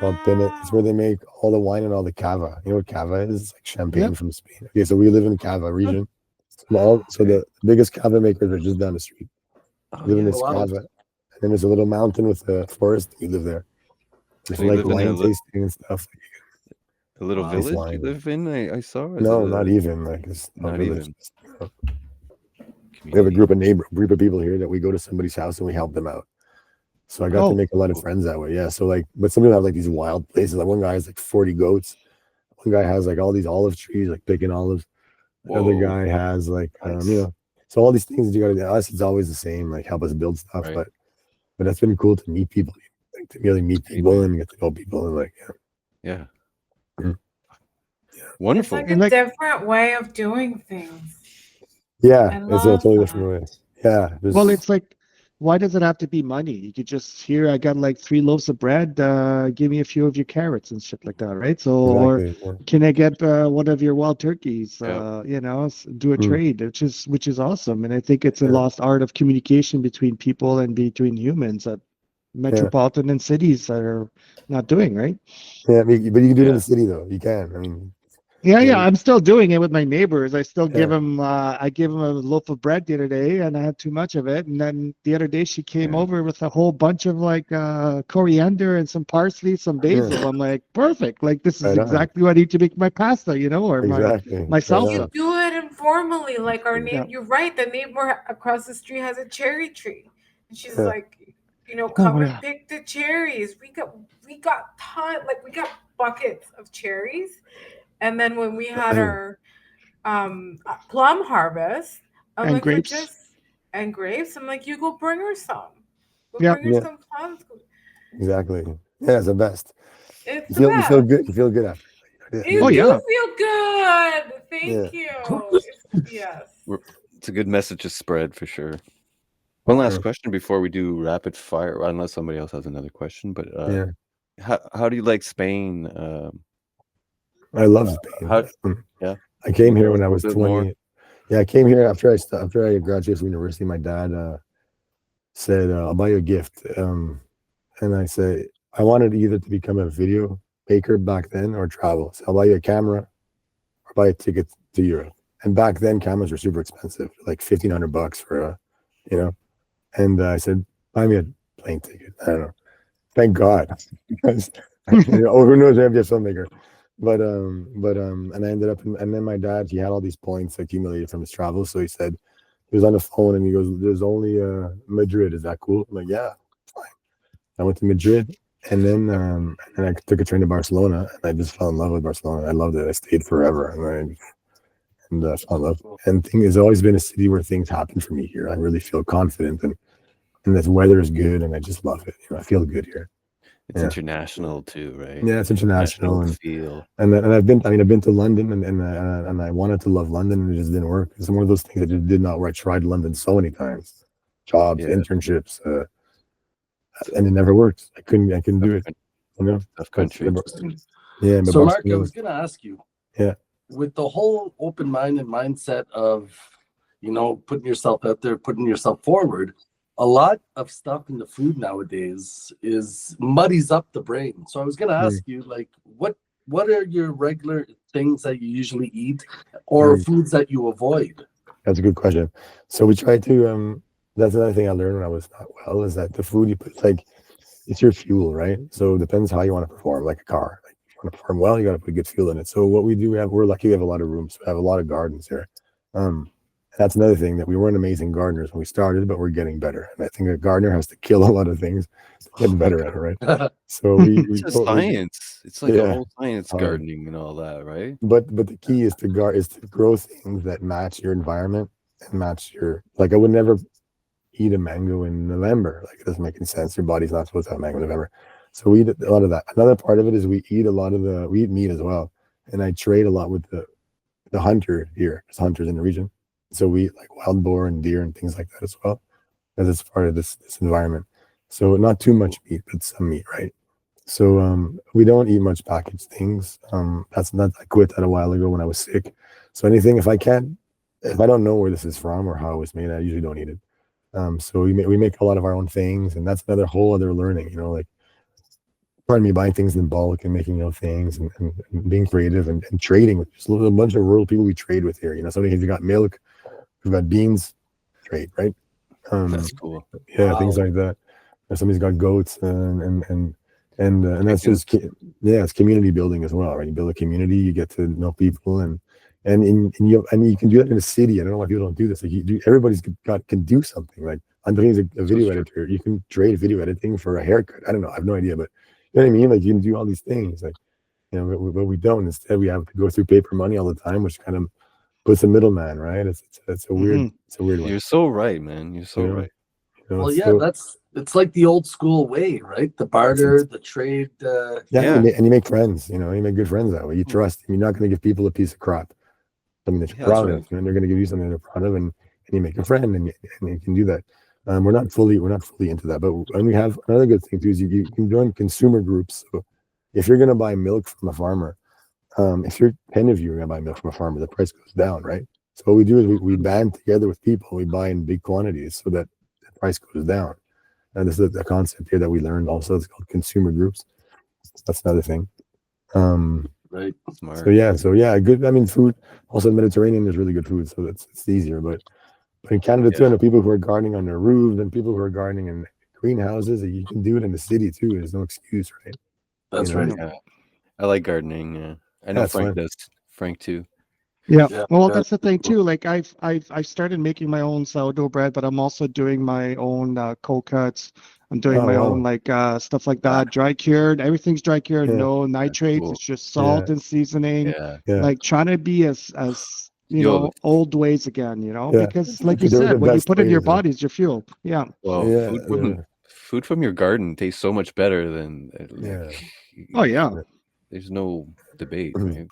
called Pinot. It's where they make all the wine and all the cava. You know what cava is? It's like champagne Yep. from Spain. Okay, so we live in Cava Huh. region. Small, so the biggest cava makers are just down the street. Oh We live in yeah. this Wow. cava, and then there's a little mountain with a forest. We live there. If So you you like live in wine tasting and stuff, a little Wow. nice village you wine. live in? I saw. Is it No, not even like it's not not village. even No. We have a community? group of people here that we go to somebody's house and we help them out. So I got to Oh, make a lot of Cool. friends that way. Yeah. So like, but some people have like these wild places. Like one guy has like 40 goats. One guy has like all these olive trees, like picking olives. Another Whoa. guy has like, Nice. so all these things that you got to do. Us, it's always the same. Like help us build stuff. Right. But that's been cool to meet people, like to really meet people Community. and get to know people and like, Yeah. Mhm. It's Wonderful. like and a like, different way of doing things. yeah, I it's a love totally that. different way. Yeah, well, there's it's like, why does it have to be money? You could just here, I got like 3 loaves of bread. Give me a few of your carrots and shit like that, right? So, or exactly. Yeah. can I get one of your wild turkeys? Yeah. Do a Mm, trade, which is awesome. And I think it's a yeah, lost art of communication between people and between humans that yeah, metropolitan and cities are not doing, right? yeah. I mean, but you can do it in Yeah. the city though. You can. I mean, Yeah, you yeah, know, I'm still doing it with my neighbors. I still give yeah, them I gave them a loaf of bread the other day and I had too much of it. And then the other day she came Yeah. over with a whole bunch of like coriander and some parsley, some yeah. basil. I'm like, perfect. Like this is Right on. exactly what I need to make my pasta, or Exactly. my Right You salsa. on. do it informally, like our Yeah. neighbor. You're right. The neighbor across the street has a cherry tree, and she's Yeah. like, Oh come and yeah. pick the cherries. We got we got buckets of cherries, and then when we had our plum harvest, I'm And like for grapes. just and grapes. I'm like, you go bring her some. Go Yeah. bring her Yeah. some plums. Exactly. Yeah, it's the best. It's You the feel best. good. You feel good after. Yeah. You Oh Really. do yeah. feel good. Yeah. Thank you. Yes. It's a good message to spread for sure. One last Yeah. question before we do rapid fire, unless somebody else has another question. But Yeah. how do you like Spain? I love Spain. How? Yeah. I Can came you here tell us when a I little was bit more? 20. Yeah, I came here after I graduated from university. My dad said, "I'll buy you a gift." And I said, I wanted either to become a video maker back then or travel. So I'll buy you a camera or buy a ticket to Europe. And back then, cameras were super expensive, like $1,500 for you know. And I said, buy me a plane ticket. I don't know. Thank God, because who knows if you're a filmmaker. And I ended up, and then my dad, he had all these points accumulated from his travels. So he said, he was on the phone and he goes, "There's only Madrid. Is that cool?" I'm like, "Yeah, fine." I went to Madrid, and I took a train to Barcelona, and I just fell in love with Barcelona. I loved it. I stayed forever, and fell in love. Cool. And thing has always been a city where things happen for me here. I really feel confident, and the weather is good, and I just love it. I feel good here. It's Yeah, international too, right? yeah, it's international, International and feel. and I've been. I mean, I've been to London, and I wanted to love London, and it just didn't work. It's one of those things that just did not work. I tried London so many times, jobs, Yeah. internships, and it never worked. I couldn't do it. Tough But country. yeah, but So, Mark, I Barcelona was going to ask you, yeah, with the whole open minded mindset of, putting yourself out there, putting yourself forward, a lot of stuff in the food nowadays is muddies up the brain. So I was going to ask you, like, what are your regular things that you usually eat or foods that you avoid? that's a good question. So we try to that's another thing I learned when I was not well is that the food you put like it's your fuel, right? So it depends how you want to perform, like a car. Like if you want to perform well, you got to put good fuel in it. So what we do, we're lucky we have a lot of rooms. We have a lot of gardens here. That's another thing that we weren't amazing gardeners when we started, but we're getting better. And I think a gardener has to kill a lot of things to get better at it, right? So It's a science. It's like a whole science gardening and all that, right? But the key is to grow things that match your environment and match your like I would never eat a mango in November. Like it doesn't make any sense. Your body's not supposed to have mango in November. So we eat a lot of that. Another part of it is we eat meat as well. And I trade a lot with the hunter here. There's hunters in the region. So we eat like wild boar and deer and things like that as well. Because it's part of this environment. So not too much meat, but some meat, right? So we don't eat much packaged things. That's not I quit that a while ago when I was sick. So anything if I don't know where this is from or how it was made, I usually don't eat it. So we make a lot of our own things, and that's another whole other learning. Like pardon me, buying things in bulk and making things and being creative and trading with just a bunch of rural people we trade with here. Somebody who's got milk, we've got beans, trade, right? That's cool. Yeah, things like that. Somebody's got goats and that's just it's community building as well, right? You build a community, you get to know people and you can do that in a city. I don't know why people don't do this. Like everybody's can do something. Like Andre's a video editor. You can trade video editing for a haircut. I don't know. I have no idea, but you know what I mean? Like you can do all these things. Like but we don't. Instead, we have to go through paper money all the time, which kind of puts a middleman, right? It's a weird one. You're so right, man. You're so right. Well, yeah, it's like the old school way, right? The barter, the trade. And you make friends. You make good friends that way. You trust. You're not going to give people a piece of crap. Something that you're proud of, and they're going to give you something they're proud of, and you make a friend, and you can do that. We're not fully into that, but and we have another good thing too is you can join consumer groups. So if you're going to buy milk from a farmer, if you're 10 of you are going to buy milk from a farmer, the price goes down, right? So what we do is we band together with people. We buy in big quantities so that the price goes down. And this is the concept here that we learned. Also, it's called consumer groups. That's another thing. Right. Smart. So yeah, good. I mean, food. Also, the Mediterranean is really good food, so it's easier. But in Canada too, I know people who are gardening on their roofs and people who are gardening in greenhouses. You can do it in the city too. There's no excuse, right? That's right. Yeah. I like gardening. Yeah. I know Frank does. Frank too. Yeah. Well, that's the thing too. Like I started making my own sourdough bread, but I'm also doing my own cold cuts. I'm doing my own like stuff like that. Dry cured. Everything's dry cured. No nitrates. Cool. It's just salt and seasoning. Like trying to be as old ways again. Because like you said, what you put in your body is your fuel. Yeah. Well, food from your garden tastes so much better than. Oh yeah. There's no debate, right?